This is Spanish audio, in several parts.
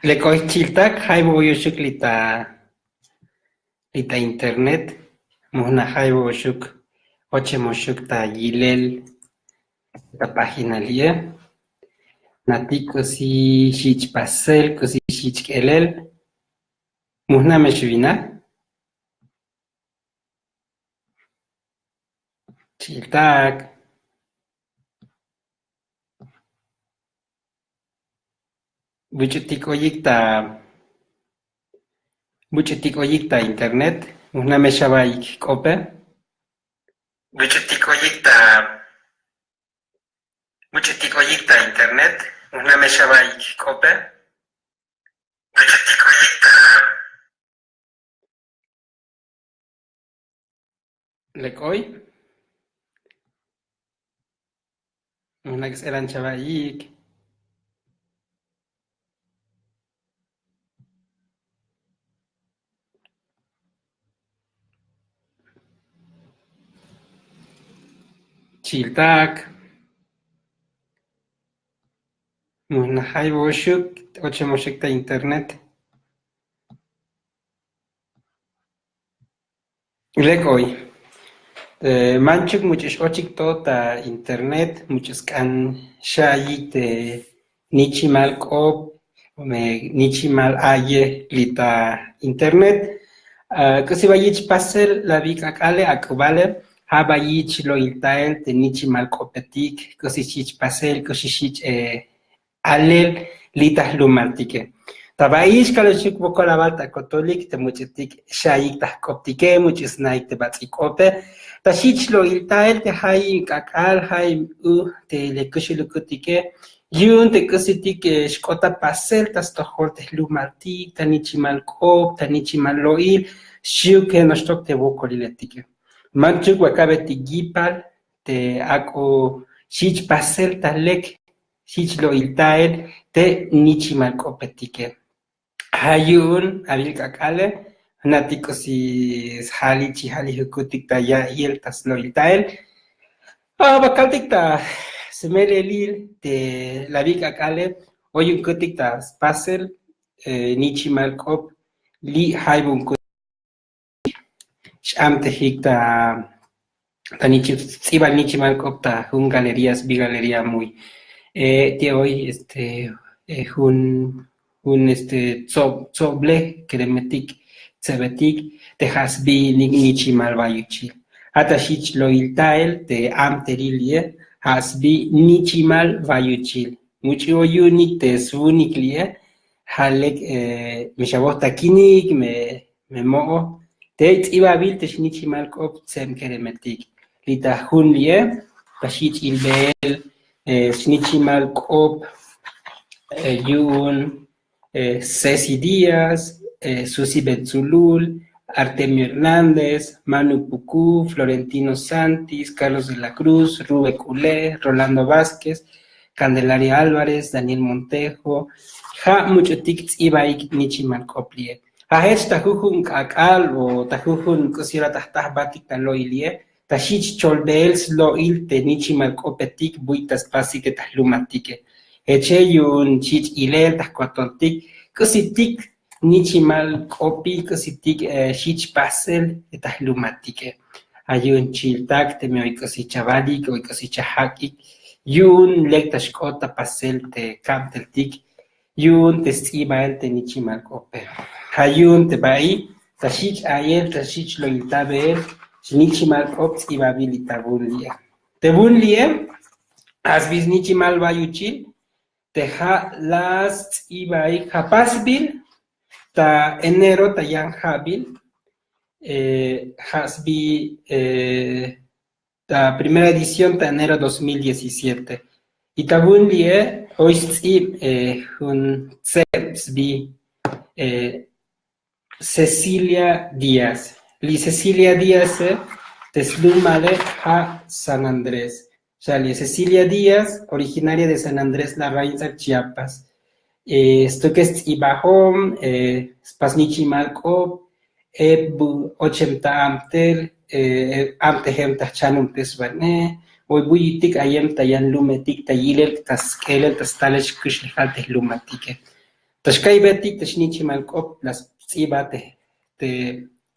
Lekoichiltak jaiboyushuk lita internet, muhna jaiboyushuk ochemoshuk ta yilel ta página lie, nati kosi shich pasel, kosi shich kelel, muhna meshvina, chiltak, buchutik oyik ta internet, muhna meshabaik kope, buchutik oyik ta internet, muhna meshabaik kope, buchutik oyik ta lekoy, muhna eran chabaik, chiltak, muhna jaiboyushuk ochemoshuk ta internet, lekoy. Manchuk muchos ochik tota internet, muchos kan shayik te nichimal kop, nichimal aye lita internet. Kasibayich pasel la vika kale akubale, habayich lo iltael te nichimal kopetik, kosishich pasel, kosishich alel lita lumartike. Tabaish kaloshik bokolabata kotolik te muchetik shayik ta koptike, muchos naik te batzikope. Tashich lo iltael te hay kakal hay te lekushulukutike yun te kusitik shkota pasel tas tohol te lumartik tanichimal kop tanichimal loil shiuke noshtok te bokoliletike manchuk wakabe tigipal te ako shich pasel talek shich lo iltael te nichimal kopetike hayun abil kakale natiko si hali hukutik ta ya yel tas lo iltael bakaltik ta semelelil te la vika kale oyun kutik ta pasel nichimal kop li haibun sham te hikta tzibal nichimal kop ta un galerías bi galería muy te hoy un tsoble kremetik tsebetik te hasbi nichimal bayuchil atashich lo iltael te amterilie hasbi nichimal vayuchil mucho oyunik te suniklie halek mishabot takinik me mo te ibabil te nichimal kop tsem keremetik lita hunlie tashich ilbel nichimal kop yun Ceci Díaz, Susi Betzulul, Artemio Hernández, Manu Pucú, Florentino Santis, Carlos de la Cruz, Rube Culé, Rolando Vázquez, Candelaria Álvarez, Daniel Montejo, ja muchotik ibaik nichimal koplie. Ha hech tajujun kakal o tajujun kusira tahtah batik taloilie, tashich cholbeels loil te nichimal kopetik buitas pasik tahlumatike. Echeyun chich ilel tahkotontik, kusitik nichimal kopi, kusitik shich pasel tahlumatike. Ayun chiltak te me oikosichabalik, oikosichahakik, yun lektashkota pasel te kamteltik, yun te stibael te nichimal kope. Hayun te bai, tashich ayel, tashich lo iltabel, nichimal kop stibabilita bunlie. Te bunlie, asbis nichimal bayuchil, teja las ibai japasbil ta enero ta yan habil hasbi ta primera edición ta enero 2017 y tabun lie hoy un tsebsbi Cecilia Díaz Cecilia Díaz teslumale ha San Andrés. Cecilia Díaz, originaria de San Andrés Larraínzac, Chiapas. Esto que es Ibahom, Spasnichimalkop, Ochemta Amtel, Amtehem Tachanum Tesbane, Hoy buyitik ayem tayan lumetik tayilel taskelel tastalesh kushlihalteh lumatike. Tashkai betik tashnichi malkop las tsiba te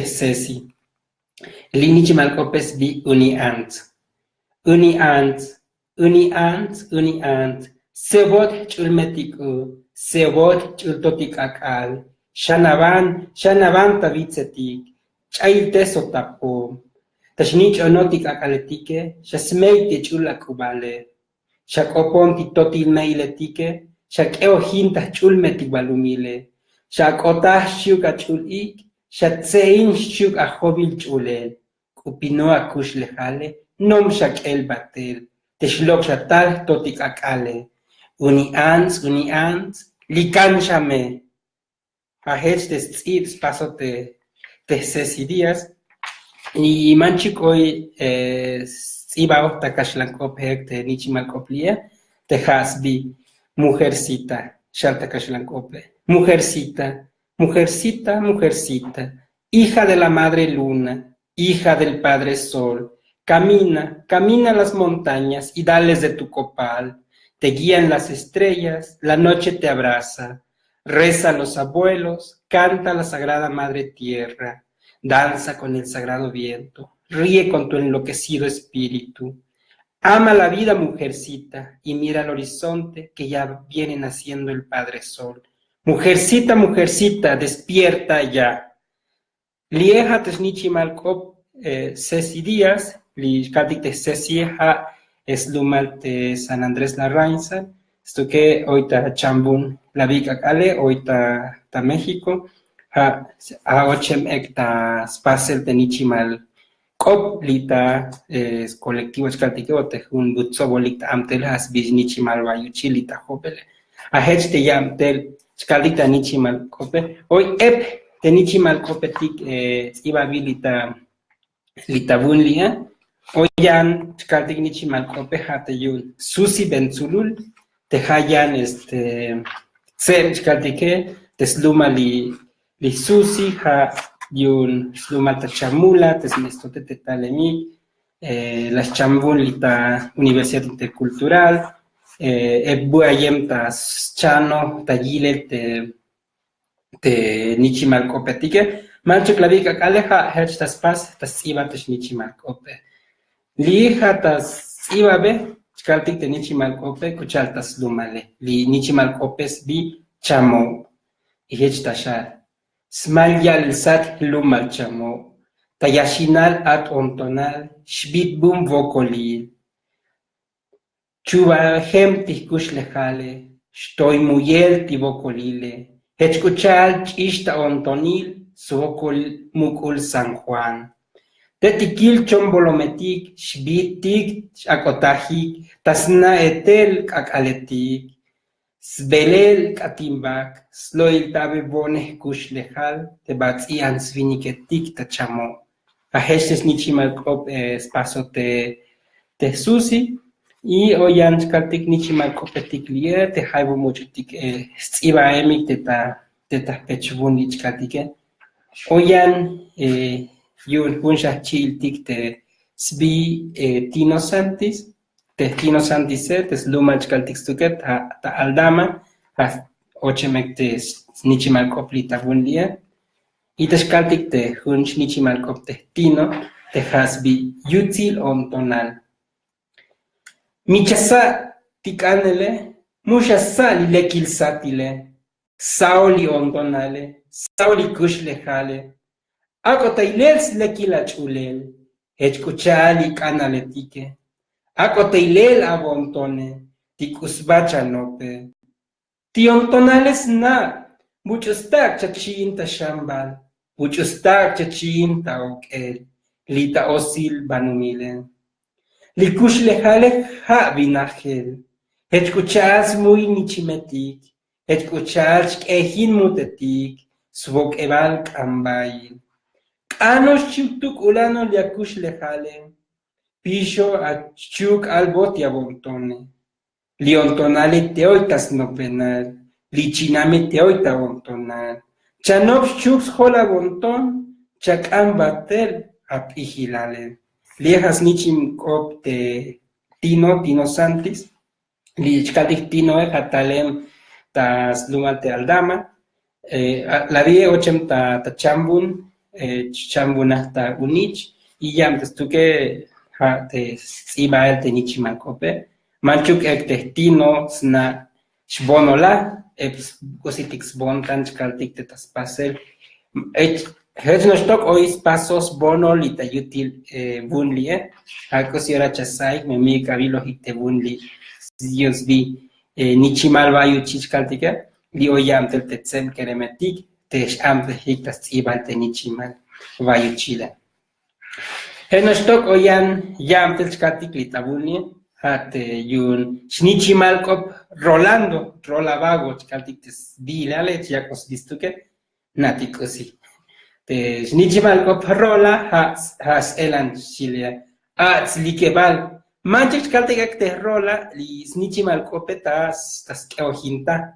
sesi. Linichi malkopes bi uni ant. Uni ant. Sebot chulmetiku. Sebot chultotik akal. Shanavan tavitzetik. Chailte sotapo. Tashnich onotik akaletike. Shasmeite chulakubale. Shakopon titotil meiletike. Shak eojinta chulmetik balumile. Shak otah shuk achulik. Shatsein shuk ahobil chulel. Kupinoa kush lejale. Nom shak el batel. Teshlok shatal totik akale. Uni ants. Likan shame. Hahech tes paso te sesidías. Y manchik hoy iba a Kashlankope te Nichimalcoplia, te hasbi, mujercita, Shalta Kashlankope, mujercita, hija de la madre luna, hija del padre sol, camina las montañas y dales de tu copal, te guían las estrellas, la noche te abraza, reza a los abuelos, canta la sagrada madre tierra, danza con el sagrado viento, ríe con tu enloquecido espíritu. Ama la vida, mujercita, y mira al horizonte que ya viene naciendo el Padre Sol. Mujercita, despierta ya. Lieja tesnichi malkop sesi días, li katik te sesieja es lumal te San Andrés la Rainza, esto que oita chambun la vica kale, oita ta México, a ochem ekta spasel tenichimal kop lita colectivo escaltiqueo te un butsobolita amtel has biznichimal vayuchi lita hopele a hechte yamtel escalita nichimal kope hoy tenichimal kopetik iba bilita lita bunlia hoyan escaltik nichimal kope hateyun susi benzulul te hayan sem escaltique tesluma li susi ha yun slumata chamula tesmestote tetalemi las chambun lita Universidad Intercultural buayem tas chano tagile te nichimalcopetike mancho clavika kaleja hech tas pas tas iba tes nichimalcope lija tas iba be chkaltik te nichimalcope kuchaltas lumale li nichimalcopes bi chamo y hech tashar Smalyal sat lumal chamo, tayashinal at ontonal, shbit bum vocolil. Chuba hem tikush lejale, stoy muyel ti vocolile, hechkuchal chista ontonil, sokol mukul San Juan. Tetikil chombolometik, shbitik, akotajik, tasna etel kakaletik. Sbelel katimbak, sloil tabe bone kush lejal, te batsian sviniketik ta chamo. A hestes nichimalkop spaso te susi, y oyan skaltik nichimalkopetik lier, te haibo muchutik stiba emik te ta pechbun nichkatike. Oyan yun hunsha chiltik te sbi tino santis, Testino santiset, es luma chkaltixtuket, ta aldama, ochemek te nichimalkop lita bunlia, y te chkaltik te hunch nichimalkop testino, te hasbi yutzil ontonal. Michasa tikanele, mushasa lilekil satile, saoli ontonale, saoli kushlejale, akotailels lekilach ulel, echkuchali kanaletike. Ako teilel abontone, tikusbacha nope. Tiontonales na, muchostak chachin ta shambal, muchostak chachin ta okel, lita osil banumile. Likush lejale ha vinagel, escuchas muy nichimetik, escuchas ehin mutetik, svok eval kambail. Anos chuktuk ulano liakush lejale. Pisho a chuk albotia bontone. Liontonale teoitas no penal. Lichiname teoita bontonal. Chanop chuks hola bonton. Chakam batel ap igilale. Liejas nichim kop te tino santis. Lichkatik tino hatalem tas lumal te aldama, la vie ochem ta chambun, chambuna ta unich, y yam testuke ha te ibael te nichimalcope, manchuk ek testino sna shbonola, cositix bontan chkaltik te taspasel, Hechnostok ois pasos bono lita yutil bunli, Ako si ora chasai, me mi kabilo hite bunli, Dios vi nichimal vayu chichkaltika, li oyam tel tetsem keremetik, tesh am te hiktas ibal te nichimal vayu chila. Hechnostok oyan yam tel chkaltik lita bunli, hat yun nichimal kop Rolando, rolavago chkaltik tes bilale, yakos vistuke, natikosi. Te nichimal rola has elan chilia likebal manchik kaltegak te rola li nichimal tas keojinta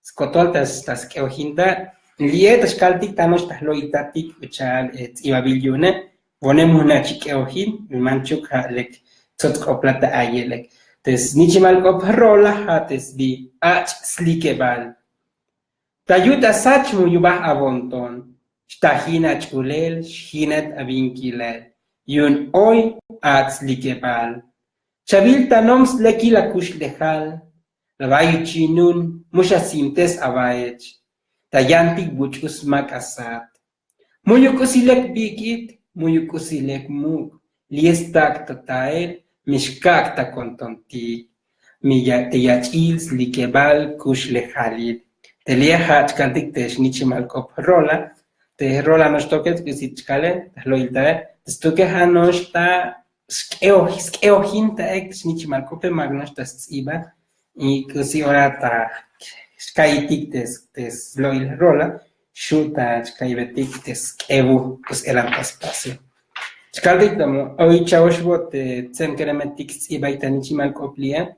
skotol tas keojinta lietas kaltik tanos tas loitatik uchal ibabilyune ponemos una chikeojin manchuk lek tsotkoplata ayelek tes nichimal rola tes bi likebal tayuta sachmu yubah avonton Tahina chulel, hinet avinkilel, yun hoy ats likebal. Chavilta noms leki la kush lejal, la vayu chinun, mushasimtes abaech, tayantik buchus makasat. Muyukusilek bikit, muyukusilek muk, liestak tatael, mishkak ta kontontik, teyachils likebal kush lejalil. Teliehat kantik tesh nichimal rola, te rola nos toques que si chale lo ilta stuke hanos ta skeohinta ex nichimal cope magnos ta iba y que si ora ta skaitik tes lo il rola shuta skaibetik tes ebu pues eran espacio skaldik tamo hoy chawshbot tsem keremetik iba ita nichimal koplia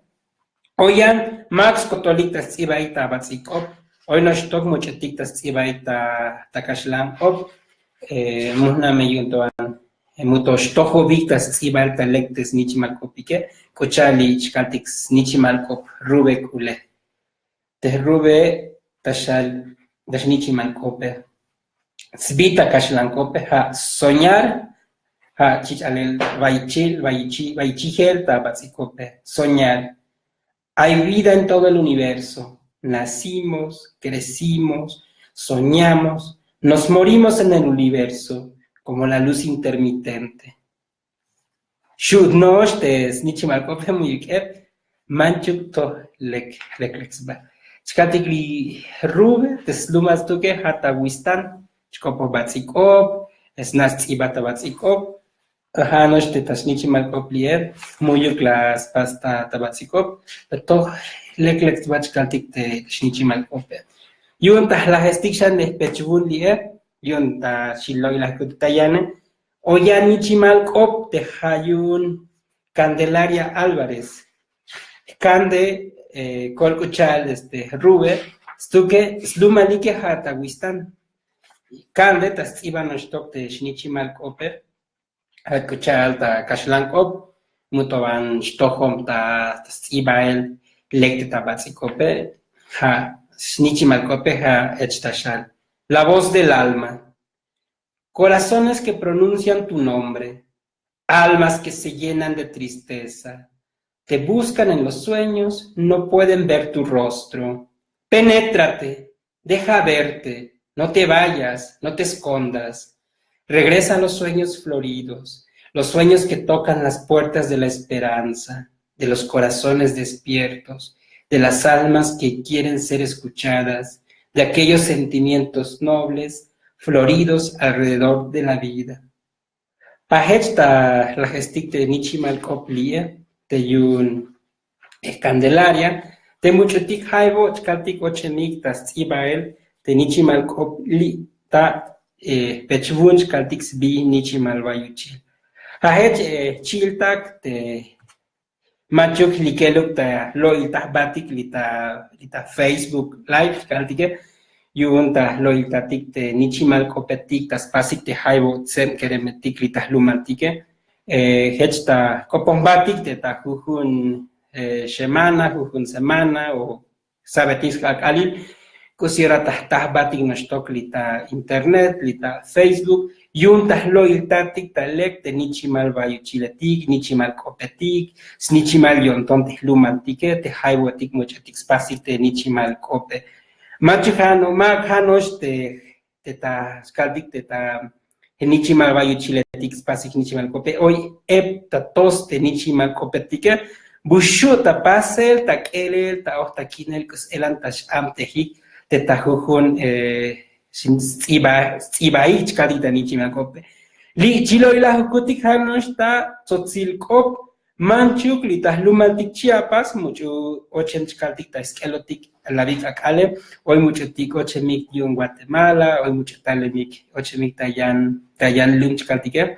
oyan max kotolik tas iba ita batsikop Hoy no estoy mucho tictas ibaita takashlan op muhna me yuntoan muto stojo victas ibaita lectes nichimal kopike kochali chkaltix nichimal kop rube kule te rube tashal dash nichimal kope sbita kashlan kope ha soñar ha chichalel vaichigel tabatsikope soñar hay vida en todo el universo. Nacimos, crecimos, soñamos, nos morimos en el universo como la luz intermitente. Shud nosh tes nichimal kope muyikep manchuk to leklexba. Chkatikli rube tes lumas tuke hata wistan chkopo batsikop esnas ibata batsikop Hanosh te tasnichimal koplier muyuk las pasta tabatsikop to Leklek tbachkaltik te shnichimal kope. Yun ta la gestikshan de pechvun lier, yun ta shiloy la kutayane, oya nichimal kop te hayun Candelaria Álvarez. Cande kolkuchal Rube, stuke slumalike hata wistan. Cande tas ibanostok te shnichimal kope, kuchal ta kashlan kop, mutoban shtohom ta ibael. Lecte tabatsikope, ha, snichimalcope, ha, echtashal. La voz del alma. Corazones que pronuncian tu nombre, almas que se llenan de tristeza, te buscan en los sueños, no pueden ver tu rostro. Penétrate, deja verte, no te vayas, no te escondas. Regresa a los sueños floridos, los sueños que tocan las puertas de la esperanza. De los corazones despiertos, de las almas que quieren ser escuchadas, de aquellos sentimientos nobles, floridos alrededor de la vida. Pajechta la gestik de nichimal koplia, de yun Candelaria, de muchotik haibo, chkaltik ochenik tas ibael, de nichimal kopli, ta pechvun chkaltik sbi nichimal vayuchil. Pajech chiltak de Machuk likeluk ta lo iltah batik lita Facebook live kaltike yun ta lo iltatik te nichimal kopetik tas pasik te haibo tsem keremetik litah lumaltike hech ta kopon batik te ta jujun semana o sabetis alil, kusira tahbatik nostok lita internet, lita Facebook, yun tahlo iltatik talek te nichimal bayuchiletik, nichimal kopetik, snichimal yonton tehlumaltike, te haiwatik mochatik spasik te nichimal kope. Machujano, majanos te ta skaldik te ta nichimal bayuchiletik spasik nichimal kope. Hoy ta tos te nichimal kopetike, bushu ta pasel, ta kelel, ta ohtakinel, kus elan tash amtehik, te tahujun tz'ibaich kadita nichimal kope. Li chilo ila hukutik hanos ta tzotzil kop, manchuk li tahlumaltik Chiapas, mucho ochentkaltik ta eskelotik labik akale, hoy mucho tik ochemik yun Guatemala, hoy mucho talemik ochemik tayan lunchkaltike.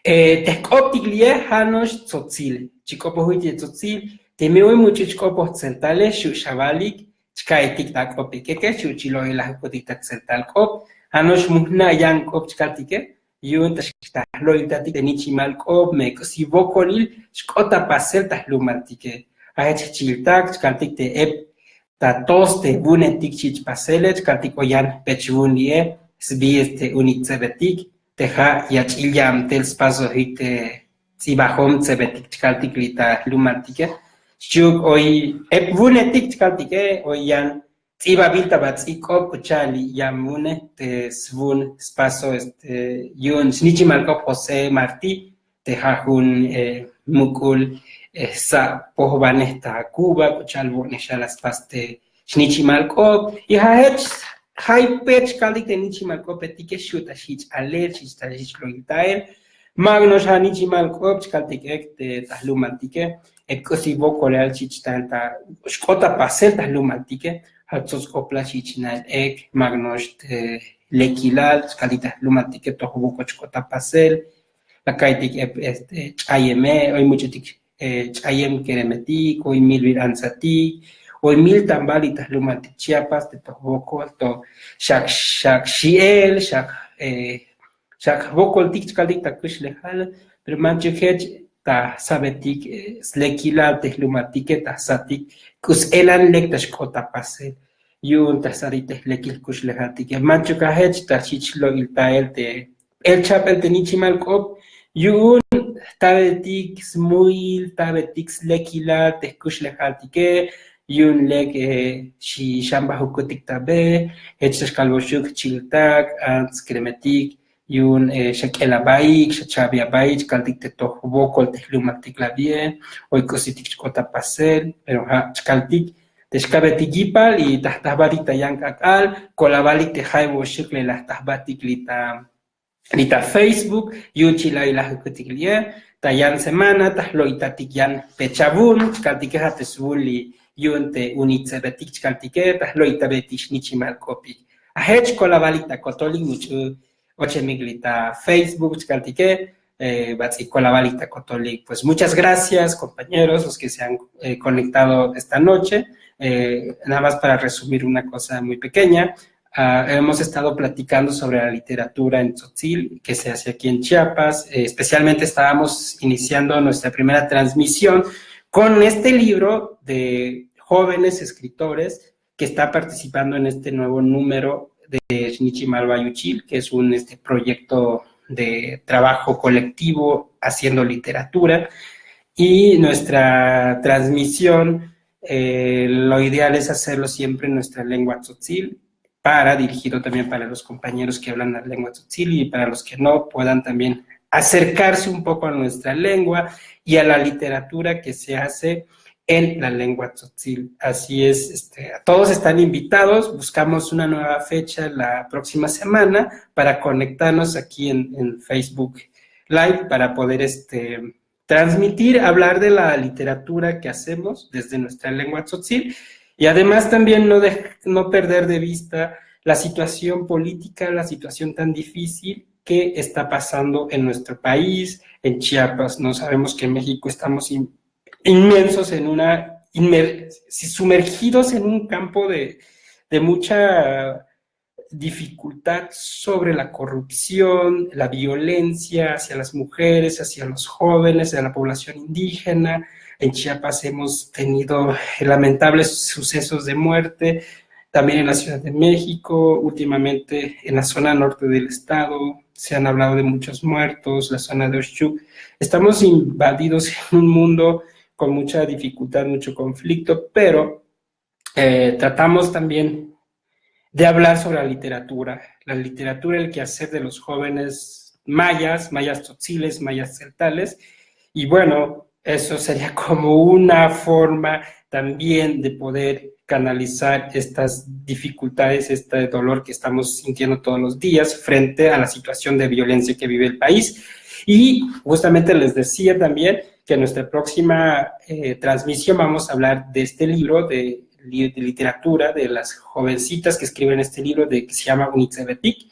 Tehkoptik lie hanos tzotzil, chikopohuiti tzotzil, temeo mucho chikopo tzentale, shushavalik, chkaitik takopi keke chuchilo ila kotik takseltal kop anosh muhna yang kop chkatike yun tahlo itatik nichimal kop me kosi vokolil skota pasel tahlumaltike ahech chiltak chkaltik te ep ta toste bunetik chich pasele chkaltik oyan pechvunie sbi unitzebetik teja yachilyam tel spaso hite zibahom tzebetik chkaltik lita lumaltike Chuk hoy vunetik chkaltike hoy yan tzibabilta batzikop kuchali yamune te svun spaso yun snichimalkop José Martí te hajun mukul sa pohbanesta Cuba kuchal boneshalas paste snichimalkop y hahech haipech kaldik te nichimalkop etike shuta shich aler shich tashich loitael magnos hanichimalkop chkaltikek te tahlumaltike Ekosi vokoleal chichtanta shkota pasel tahlumaltike hatsos kopla chichnal ek magnos lekilal skalita lumaltike tohuboko chkota pasel la kaitik chayeme hoy mucho tik chayem keremetik hoy mil ansatik hoy mil tambali tahlumaltik Chiapas te tohuboko to shak shiel shak vokol tik skaldik takush lehal pero manche ta sabetik slekila tehlumatike ta satik kus elan lek tashkota pasel yun ta sarite lekil kush lehatike manchu kahech ta chichlo iltael te el chapel te nichimal kop yun tabetik smuil tabetik slekila te kush lehatike yun lek shi shamba hukutik tabe hech kalboshuk chiltak ants kremetik yun shakela baik, shachabia baik, kaldik te tohubokol te hlumatik la bien, hoy cositik chkota pasel, pero kaldik te shkabetik gipal y tahtabatik ta yankakal, kolabalik te jaibo shukle la tahbatik lita Facebook, yun chila ila hukutik lie, ta yan semana, tahloitatik yan pechabun, kaldik hate subuli yun te unitzebetik chkaltike, tahloitabetik nichimal kopik. Ahech kolabalik ta kotolik mucho Ochemiglita Facebook, Chicaltique, Batzicolabalita Cotolik. Pues muchas gracias, compañeros, los que se han conectado esta noche. Nada más para resumir una cosa muy pequeña. Hemos estado platicando sobre la literatura en tzotzil que se hace aquí en Chiapas. Especialmente estábamos iniciando nuestra primera transmisión con este libro de jóvenes escritores que está participando en este nuevo número de Shnichimal Bayuchil, que es un proyecto de trabajo colectivo haciendo literatura, y nuestra transmisión, lo ideal es hacerlo siempre en nuestra lengua tzotzil, dirigido también para los compañeros que hablan la lengua tzotzil y para los que no puedan también acercarse un poco a nuestra lengua y a la literatura que se hace en la lengua tzotzil. Así es, todos están invitados, buscamos una nueva fecha la próxima semana para conectarnos aquí en Facebook Live para poder transmitir, hablar de la literatura que hacemos desde nuestra lengua tzotzil y además también no perder de vista la situación política, la situación tan difícil que está pasando en nuestro país, en Chiapas. No sabemos que en México estamos inmensos sumergidos en un campo de mucha dificultad sobre la corrupción, la violencia hacia las mujeres, hacia los jóvenes, hacia la población indígena, En Chiapas hemos tenido lamentables sucesos de muerte, también en la Ciudad de México, últimamente en la zona norte del estado, se han hablado de muchos muertos, la zona de Oshchuk. Estamos invadidos en un mundo con mucha dificultad, mucho conflicto, pero tratamos también de hablar sobre la literatura, el quehacer de los jóvenes mayas, mayas tzotziles, mayas celtales, y bueno, eso sería como una forma también de poder canalizar estas dificultades, este dolor que estamos sintiendo todos los días frente a la situación de violencia que vive el país. Y justamente les decía también que en nuestra próxima transmisión vamos a hablar de este libro de literatura, de las jovencitas que escriben este libro que se llama Unitzebetik.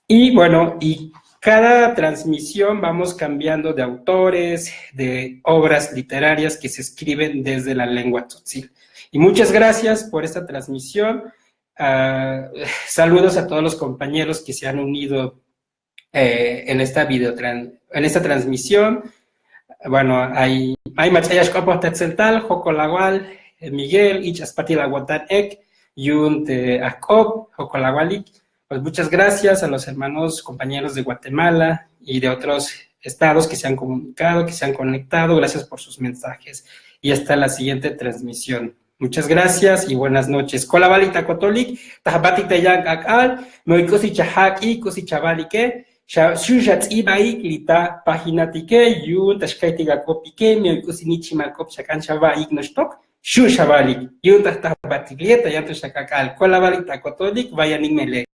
Y bueno, y cada transmisión vamos cambiando de autores, de obras literarias que se escriben desde la lengua tzotzil. Y muchas gracias por esta transmisión. Saludos a todos los compañeros que se han unido en esta transmisión. Bueno, hay Machayash Kopos Tetzeltal, Jocolagual, Miguel, Ichaspatila Guatán Ek, Yunt Akop, Jocolagualik. Pues muchas gracias a los hermanos compañeros de Guatemala y de otros estados que se han comunicado, que se han conectado. Gracias por sus mensajes. Y hasta la siguiente transmisión. Muchas gracias y buenas noches. Colabalita Cotolik, Tajabatita Yang Akal, Moikosi Chahak y Kosi Chabalike, Shushat Ibaik, Lita Paginatike, Yun Tashkaitiga Kopike, Moikosi Nichimalkop Shakan Shaba Ignostok, Shushabalik, Yun Tajabatilieta, Yanto Shakakal, Colabalita Cotolik, Vayanin Mele.